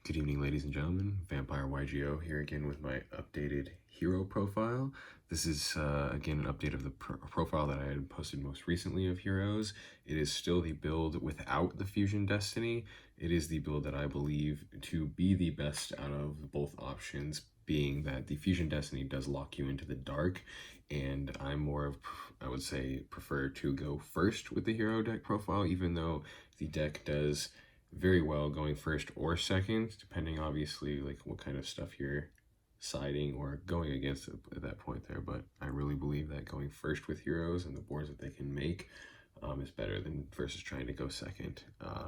Good evening, ladies and gentlemen. Vampire YGO here again with my updated hero profile. This is, again, an update of the profile that I had posted most recently of heroes. It is still the build without the Fusion Destiny. It is the build that I believe to be the best out of both options, being that the Fusion Destiny does lock you into the dark, and I'm more of, I would say, prefer to go first with the hero deck profile, even though the deck does very well going first or second, depending obviously like what kind of stuff you're siding or going against at that point there. But I really believe that going first with heroes and the boards that they can make is better than versus trying to go second,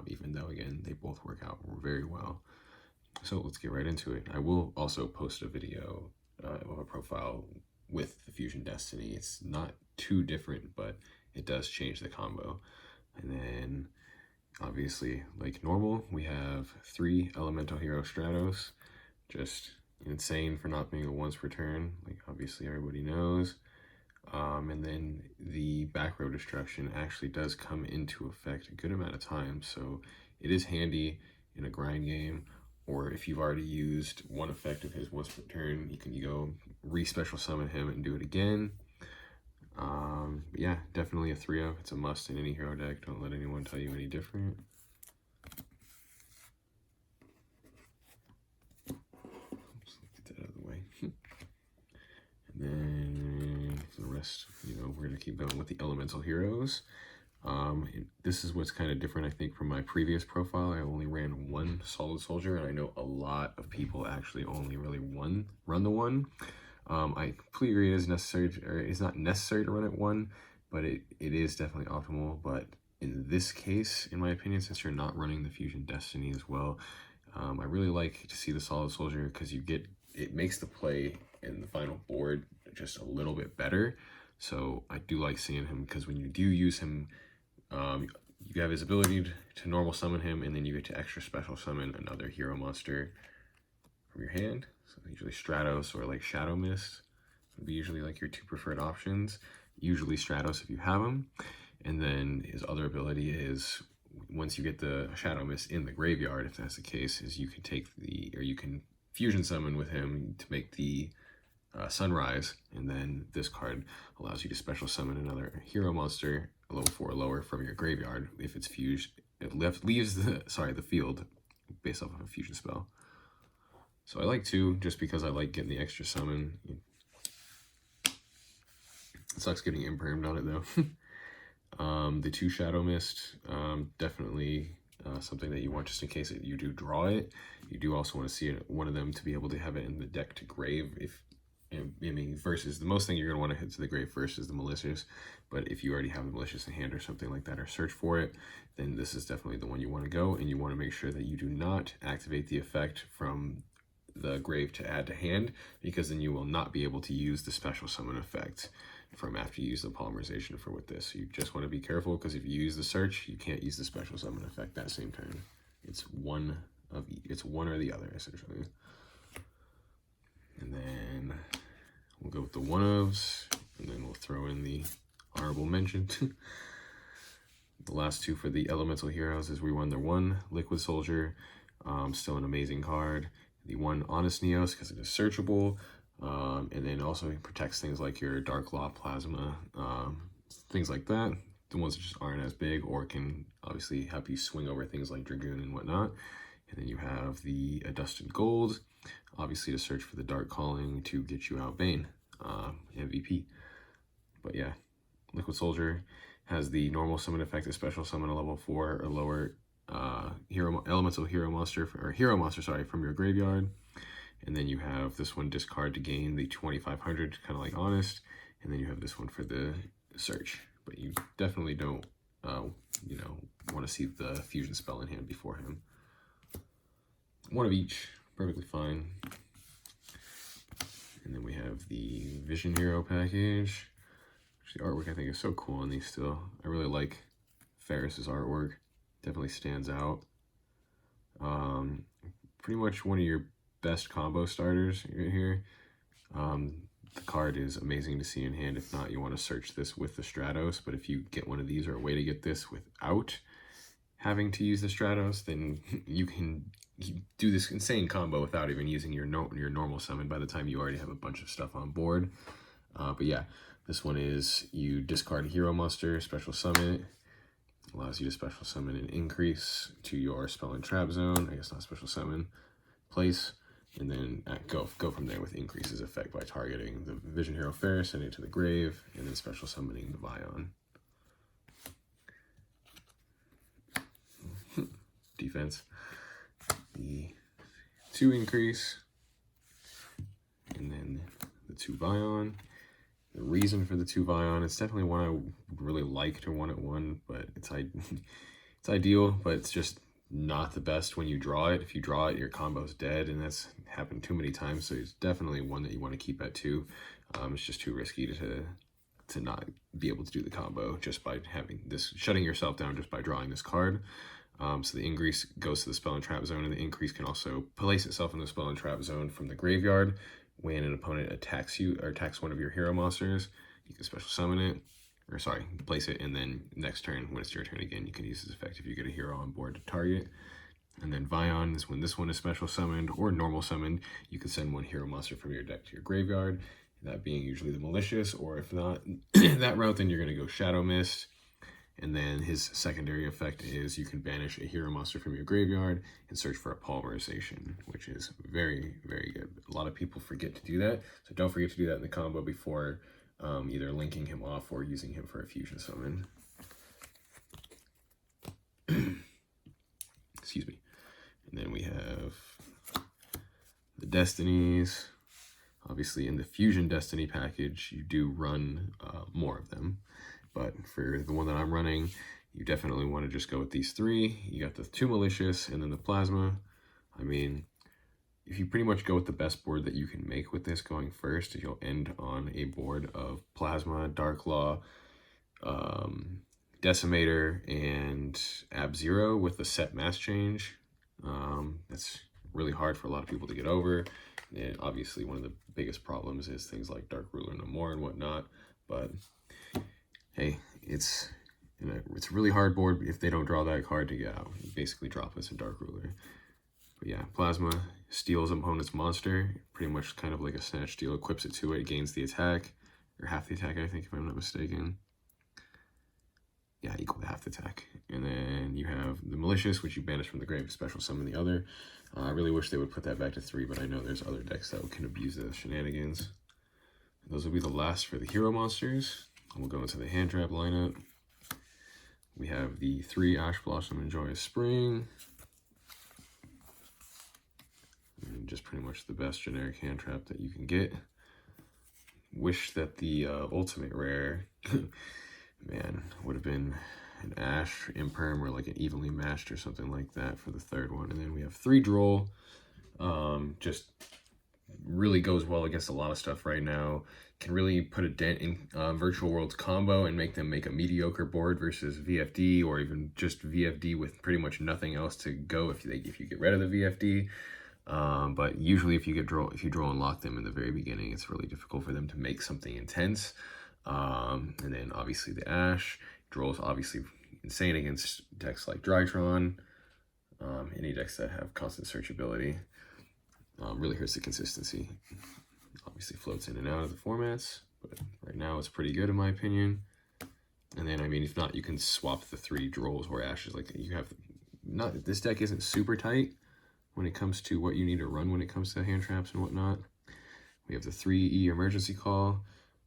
even though again they both work out very well. So let's get right into it. I will also post a video of a profile with the Fusion Destiny. It's not too different, but it does change the combo. And then obviously, like normal, we have 3 Elemental Hero Stratos. Just insane for not being a once per turn, like obviously everybody knows. And then the back row destruction actually does come into effect a good amount of times, so it is handy in a grind game, or if you've already used one effect of his once per turn, you can go re-special summon him and do it again. Yeah, definitely a 3-of. It's a must in any hero deck. Don't let anyone tell you any different. Oops, get that out of the way. And then for the rest, we're gonna keep going with the elemental heroes. This is what's kind of different, I think, from my previous profile. I only ran 1 solid soldier, and I know a lot of people actually only really run the 1. I completely agree it is necessary, or it's not necessary to run it 1, but it is definitely optimal. But in this case, in my opinion, since you're not running the Fusion Destiny as well, I really like to see the solid soldier because it makes the play in the final board just a little bit better. So I do like seeing him because when you do use him, you have his ability to normal summon him, and then you get to extra special summon another hero monster from your hand. So usually Stratos or like Shadow Mist would be usually like your 2 preferred options. Usually Stratos if you have him. And then his other ability is, once you get the Shadow Mist in the graveyard, if that's the case, is you can fusion summon with him to make the Sunrise, and then this card allows you to special summon another hero monster, a level 4 or lower, from your graveyard if it's fused. It leaves the field based off of a fusion spell. So I like 2 just because I like getting the extra summon. It sucks getting impermed on it though. The 2 Shadow Mist, definitely something that you want just in case you do draw it. You do also want to see one of them to be able to have it in the deck to grave. Versus the most thing you're going to want to hit to the grave first is the Malicious, but if you already have the Malicious in hand or something like that, or search for it, then this is definitely the one you want to go, and you want to make sure that you do not activate the effect from the grave to add to hand, because then you will not be able to use the special summon effect from after you use the polymerization for with this. You just want to be careful, because if you use the search, you can't use the special summon effect that same turn. It's one or the other essentially. And then we'll go with the 1-ofs, and then we'll throw in the honorable mention. The last 2 for the elemental heroes is we run the 1 Liquid Soldier, still an amazing card. The 1 Honest Neos because it is searchable, and then also it protects things like your Dark Law Plasma, things like that. The ones that just aren't as big, or can obviously help you swing over things like Dragoon and whatnot. And then you have the Adusted Gold, obviously to search for the Dark Calling to get you out Bane, MVP. But yeah, Liquid Soldier has the normal summon effect of special summon a level 4 or lower elemental hero monster from your graveyard. And then you have this one discard to gain the 2500, kind of like Honest. And then you have this one for the search. But you definitely don't want to see the fusion spell in hand before him. 1 of each, perfectly fine. And then we have the Vision Hero package. The artwork I think is so cool on these still. I really like Ferris's artwork. Definitely stands out. Pretty much one of your best combo starters right here. The card is amazing to see in hand. If not, you want to search this with the Stratos. But if you get one of these or a way to get this without having to use the Stratos, then you can you do this insane combo without even using your normal summon by the time you already have a bunch of stuff on board. But yeah, this one is you discard a hero monster, special summon it. Allows you to special summon an increase to your spell and trap zone. I guess not special summon, place. And then go from there with increases effect by targeting the Vision Hero Faris, sending it to the grave, and then special summoning the Vion. Defense. The 2 increase, and then the 2 Vion. The reason for the 2 Vion, it's definitely one I would really like to 1/1, but it's ideal, but it's just not the best when you draw it. If you draw it, your combo's dead, and that's happened too many times, so it's definitely one that you want to keep at 2. It's just too risky to not be able to do the combo just by having this, shutting yourself down just by drawing this card. So the increase goes to the spell and trap zone, and the increase can also place itself in the spell and trap zone from the graveyard. When an opponent attacks you or attacks one of your hero monsters, you can special summon it, or sorry, place it, and then next turn, when it's your turn again, you can use this effect if you get a hero on board to target. And then Vion is when this one is special summoned or normal summoned, you can send 1 hero monster from your deck to your graveyard, that being usually the Malicious, or if not that route, then you're going to go Shadow Mist. And then his secondary effect is you can banish a hero monster from your graveyard and search for a Polymerization, which is very, very good. A lot of people forget to do that, so don't forget to do that in the combo before either linking him off or using him for a fusion summon. Excuse me. And then we have the Destinies. Obviously, in the Fusion Destiny package, you do run more of them. But for the one that I'm running, you definitely want to just go with these 3. You got the 2 Malicious and then the Plasma. I mean, if you pretty much go with the best board that you can make with this going first, you'll end on a board of Plasma, Dark Law, Decimator, and Ab-Zero with the set mass change. That's really hard for a lot of people to get over. And obviously, one of the biggest problems is things like Dark Ruler No More and whatnot. But hey, it's a really hard board if they don't draw that card to get out. You basically drop us a Dark Ruler. But yeah, Plasma steals opponent's monster, pretty much kind of like a Snatch Steal, equips it to it, gains the attack, or half the attack, I think, if I'm not mistaken. Yeah, equal to half the attack. And then you have the Malicious, which you banish from the grave to special summon the other. I really wish they would put that back to 3, but I know there's other decks that can abuse those shenanigans. Those will be the last for the hero monsters. We'll go into the hand trap lineup. We have the 3 Ash Blossom and Joyous Spring. And just pretty much the best generic hand trap that you can get. Wish that the ultimate rare, man, would have been an Ash Imperm or like an Evenly Matched or something like that for the 3rd one. And then we have 3 Droll. Just really goes well against a lot of stuff right now. Can really put a dent in Virtual World's combo and make them make a mediocre board versus VFD, or even just VFD with pretty much nothing else to go if you get rid of the VFD. But usually if you draw and lock them in the very beginning, it's really difficult for them to make something intense. And then obviously the Ash Droll is obviously insane against decks like Drytron, any decks that have constant searchability. Really hurts the consistency. Obviously floats in and out of the formats, but right now it's pretty good in my opinion. And then, I mean, if not, you can swap the 3 Drolls or Ashes. Like, you have, not, this deck isn't super tight when it comes to what you need to run when it comes to hand traps and whatnot. We have the 3E Emergency Call,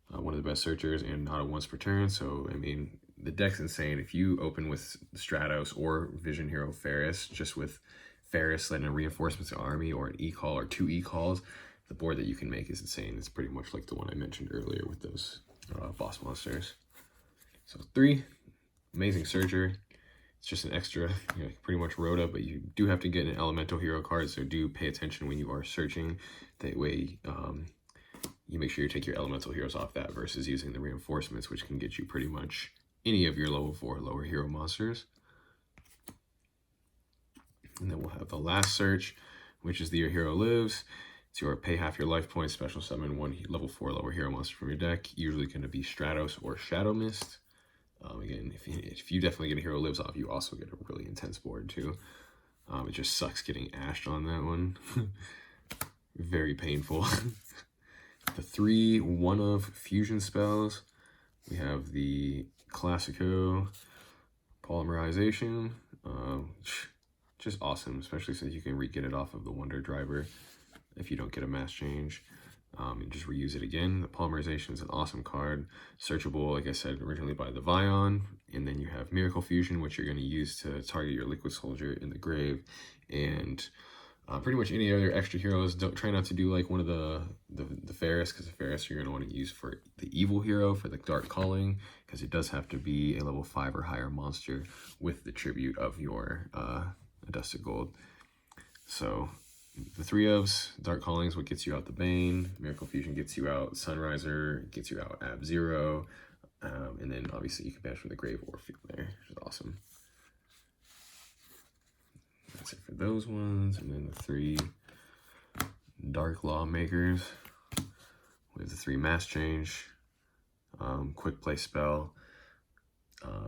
one of the best searchers, and not a once per turn. So, I mean, the deck's insane. If you open with Stratos or Vision Hero Faris, just with Faris letting a reinforcements army or an E-Call or 2 E-Calls, the board that you can make is insane. It's pretty much like the one I mentioned earlier with those boss monsters. So 3, amazing searcher. It's just an extra, pretty much Rhoda, but you do have to get an elemental hero card, so do pay attention when you are searching. That way you make sure you take your elemental heroes off that versus using the reinforcements, which can get you pretty much any of your level 4 lower hero monsters. And then we'll have the last search, which is the Your Hero Lives. It's your pay half your life points, special summon 1 level 4 lower hero monster from your deck. Usually going to be Stratos or Shadow Mist. Again, if you definitely get a Hero Lives off, you also get a really intense board too. It just sucks getting ashed on that one. Very painful. The 3 one-of fusion spells. We have the Classico Polymerization. Just awesome, especially since you can get it off of the Wonder Driver if you don't get a mass change. And just reuse it again. The Polymerization is an awesome card. Searchable, like I said, originally by the Vion. And then you have Miracle Fusion, which you're going to use to target your Liquid Soldier in the grave. And pretty much any other extra heroes. Don't try not to do like one of the Ferris, because the Ferris you're going to want to use for the evil hero for the Dark Calling, because it does have to be a level 5 or higher monster with the tribute of your Dusted Gold. So the 3 ofs, Dark Calling is what gets you out the Bane, Miracle Fusion gets you out Sunriser, gets you out Ab-Zero, and then obviously you can banish from the grave or field there, which is awesome. That's it for those ones. And then the 3 Dark Lawmakers with the 3 mass change, quick play spell,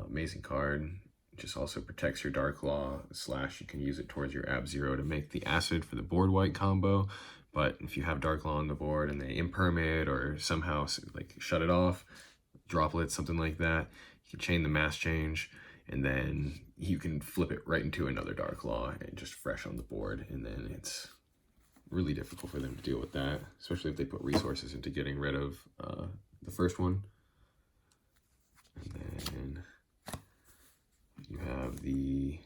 amazing card. Just also protects your Dark Law / you can use it towards your Ab-Zero to make the acid for the board wipe combo. But if you have Dark Law on the board and they imperm or somehow like shut it off, droplets, something like that, you can chain the mass change, and then you can flip it right into another Dark Law and just fresh on the board. And then it's really difficult for them to deal with that, especially if they put resources into getting rid of the first one. And then you have the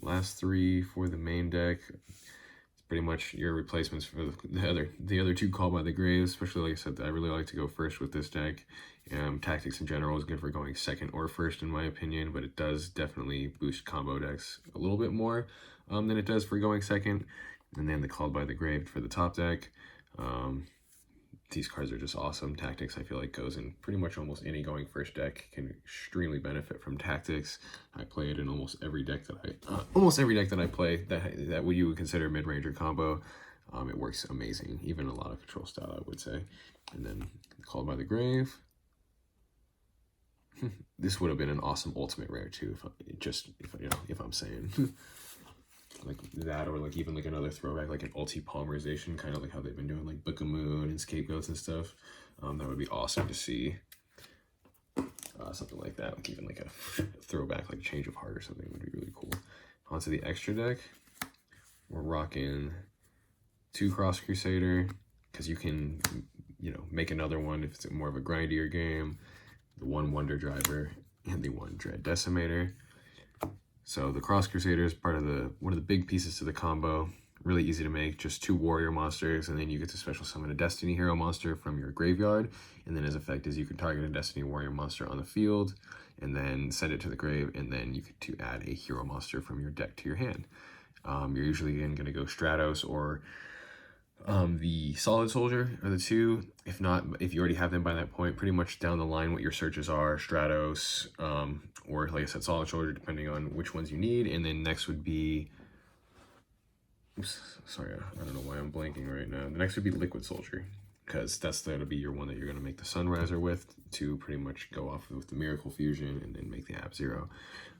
last 3 for the main deck. It's pretty much your replacements for the other 2 Called by the Grave. Especially, like I said, I really like to go first with this deck. Tactics in general is good for going second or first in my opinion, but it does definitely boost combo decks a little bit more than it does for going second. And then the Called by the Grave for the top deck. These cards are just awesome. Tactics, I feel like, goes in pretty much almost any going first deck. Can extremely benefit from Tactics. I play it in almost every deck that I play that what you would consider mid-range or combo. It works amazing, even a lot of control style, I would say. And then Called by the Grave. This would have been an awesome ultimate rare too, if I'm saying. Like that, or like even like another throwback, like an ulti polymerization, kind of like how they've been doing like Book of Moon and Scapegoats and stuff. That would be awesome to see. Something like that, like even like a throwback, like Change of Heart or something would be really cool. Onto the extra deck, we're rocking 2 Cross Crusader, because you can, make another one if it's more of a grindier game. The 1 Wonder Driver and the 1 Dread Decimator. So the Cross Crusader is part of one of the big pieces to the combo. Really easy to make, just 2 warrior monsters, and then you get to special summon a Destiny hero monster from your graveyard. And then his effect is you can target a Destiny warrior monster on the field, and then send it to the grave, and then you get to add a hero monster from your deck to your hand. You're usually going to go Stratos or the Solid Soldier are the 2. If not, if you already have them by that point, pretty much down the line what your searches are, Stratos, or like I said, Solid Soldier, depending on which ones you need. And then next would be, oops, sorry, I don't know why I'm blanking right now. The next would be Liquid Soldier, because that's going to be your one that you're going to make the Sunriser with to pretty much go off with the Miracle Fusion and then make the Ab-Zero.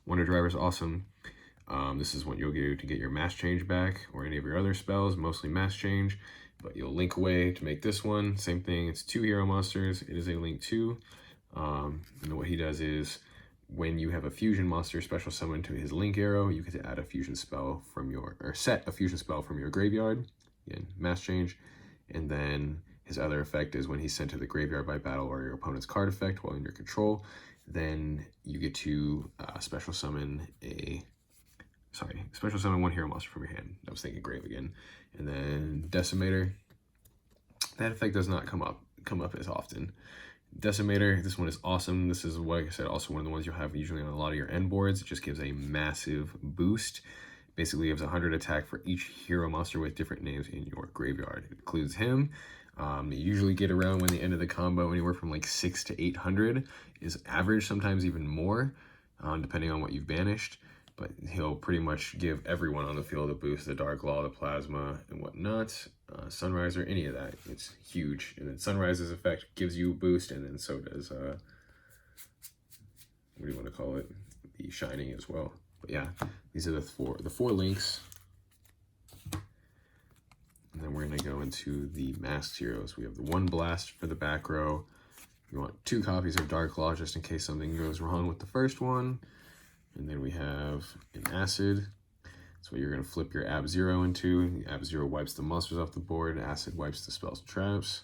Wonder Driver is awesome. This is what you'll do to get your mass change back, or any of your other spells, mostly mass change, but you'll link away to make this one. Same thing, it's 2 hero monsters. It is a link 2. And what he does is, when you have a fusion monster special summon to his link arrow, you get to add a fusion spell from set a fusion spell from your graveyard. Again, mass change. And then his other effect is when he's sent to the graveyard by battle or your opponent's card effect while in your control, then you get to special summon 1 hero monster from your hand. I was thinking grave again. And then Decimator. That effect does not come up as often. Decimator, this one is awesome. This is, like I said, also one of the ones you'll have usually on a lot of your end boards. It just gives a massive boost. Basically, gives 100 attack for each hero monster with different names in your graveyard. It includes him. You usually get around when the end of the combo anywhere from like 600 to 800 is average, sometimes even more, depending on what you've banished. But he'll pretty much give everyone on the field a boost, the Dark Law, the Plasma, and whatnot. Sunriser, any of that, it's huge. And then Sunriser's effect gives you a boost, and then so does, what do you want to call it? The Shining as well. But yeah, these are the four links on to the masked heroes. We have the 1 blast for the back row. You want 2 copies of Dark Law just in case something goes wrong with the first one. And then we have an acid. That's what you're going to flip your Ab-Zero into. Ab-Zero wipes the monsters off the board. Acid wipes the spells and traps.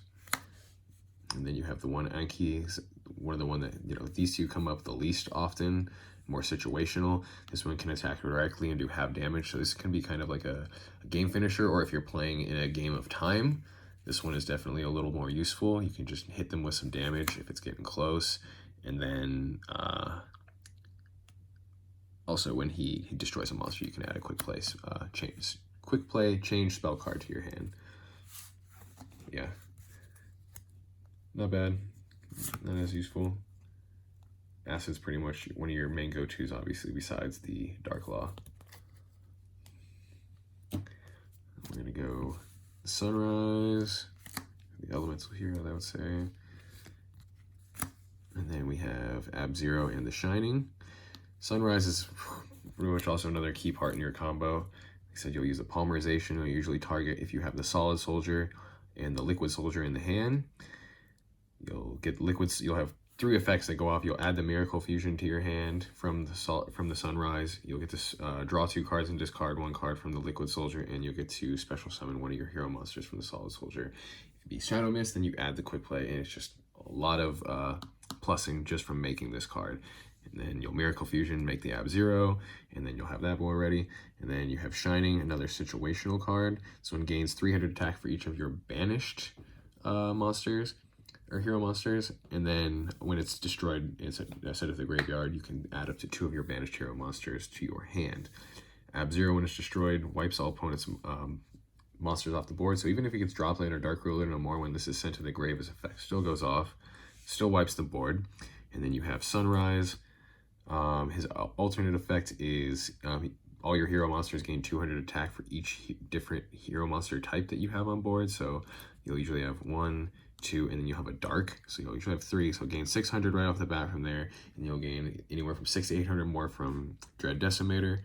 And then you have the 1 Anki, one of the one that, you know, these two come up the least often, more situational. This one can attack directly and do half damage. So this can be kind of like a game finisher, or if you're playing in a game of time, this one is definitely a little more useful. You can just hit them with some damage if it's getting close. And then also when he destroys a monster, you can add a quick play change spell card to your hand. Yeah. Not bad, not as useful. Acid's pretty much one of your main go-tos, obviously, besides the Dark Law. We're gonna go Sunrise, the Elemental Hero, I would say. And then we have Ab-Zero and the Shining. Sunrise is pretty much also another key part in your combo. Like I said, you'll use a Polymerization. You'll usually target if you have the Solid Soldier and the Liquid Soldier in the hand. You'll get liquids. You'll have 3 effects that go off. You'll add the Miracle Fusion to your hand from the Sunrise. You'll get to draw 2 cards and discard 1 card from the Liquid Soldier, and you'll get to special summon one of your hero monsters from the Solid Soldier. If it be Shadow Mist, then you add the quick play, and it's just a lot of plussing just from making this card. And then you'll Miracle Fusion, make the Ab-Zero, and then you'll have that boy ready. And then you have Shining, another situational card. This one gains 300 attack for each of your banished monsters or hero monsters, and then when it's destroyed instead of the graveyard, you can add up to 2 of your banished hero monsters to your hand. Ab-Zero, when it's destroyed, wipes all opponents' monsters off the board, so even if it gets Droplet or Dark Ruler no more, when this is sent to the grave, his effect still goes off, still wipes the board. And then you have Sunrise. His alternate effect is all your hero monsters gain 200 attack for each different hero monster type that you have on board, so you'll usually have 1, 2, and then you'll have a dark, so you'll usually have 3, so gain 600 right off the bat from there, and you'll gain anywhere from 600 to 800 more from Dread Decimator.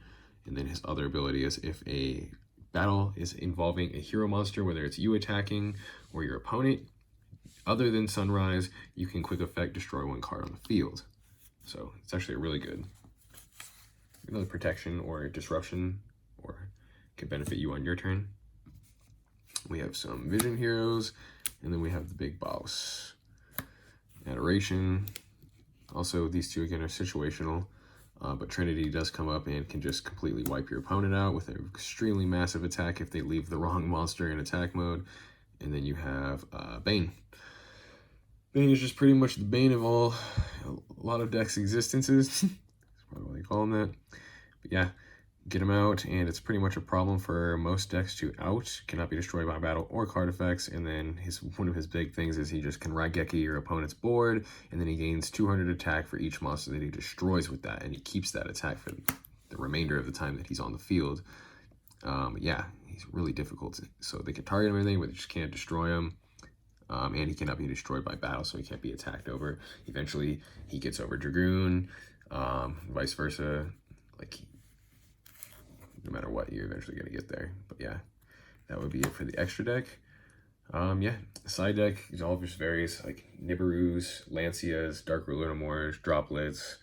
And then his other ability is if a battle is involving a hero monster, whether it's you attacking or your opponent, other than Sunrise, you can quick effect destroy 1 card on the field. So it's actually really good. Another protection or disruption, or can benefit you on your turn. We have some Vision Heroes, and then we have the big boss. Adoration. Also, these 2 again are situational, but Trinity does come up and can just completely wipe your opponent out with an extremely massive attack if they leave the wrong monster in attack mode. And then you have Bane. Bane is just pretty much the bane of a lot of decks' existences. That's probably what they call him that. But yeah, get him out, and it's pretty much a problem for most decks to out. Cannot be destroyed by battle or card effects. And then one of his big things is he just can Raigeki your opponent's board, and then he gains 200 attack for each monster that he destroys with that, and he keeps that attack for the remainder of the time that he's on the field. Yeah, he's really difficult. So they can target him and everything, but they just can't destroy him. And he cannot be destroyed by battle, so he can't be attacked over. Eventually, he gets over Dragoon, vice versa. Like, no matter what, you're eventually going to get there. But yeah, that would be it for the extra deck. Yeah, the side deck is all just various, like, Nibiru's, Lancias, Dark Ruler no more, Droplets,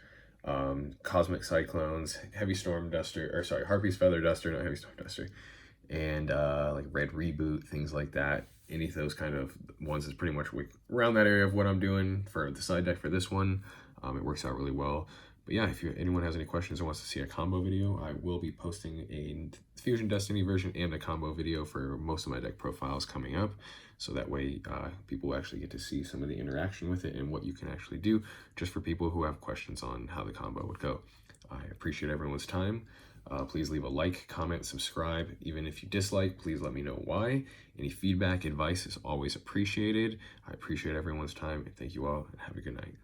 Cosmic Cyclones, Heavy Storm Duster, or sorry, Harpy's Feather Duster, not Heavy Storm Duster, and like Red Reboot, things like that. Any of those kind of ones is pretty much around that area of what I'm doing for the side deck for this one. It works out really well. But yeah, if anyone has any questions or wants to see a combo video, I will be posting a Fusion Destiny version and a combo video for most of my deck profiles coming up. So that way people will actually get to see some of the interaction with it and what you can actually do, just for people who have questions on how the combo would go. I appreciate everyone's time. Please leave a like, comment, subscribe. Even if you dislike, please let me know why. Any feedback, advice is always appreciated. I appreciate everyone's time, and thank you all, and have a good night.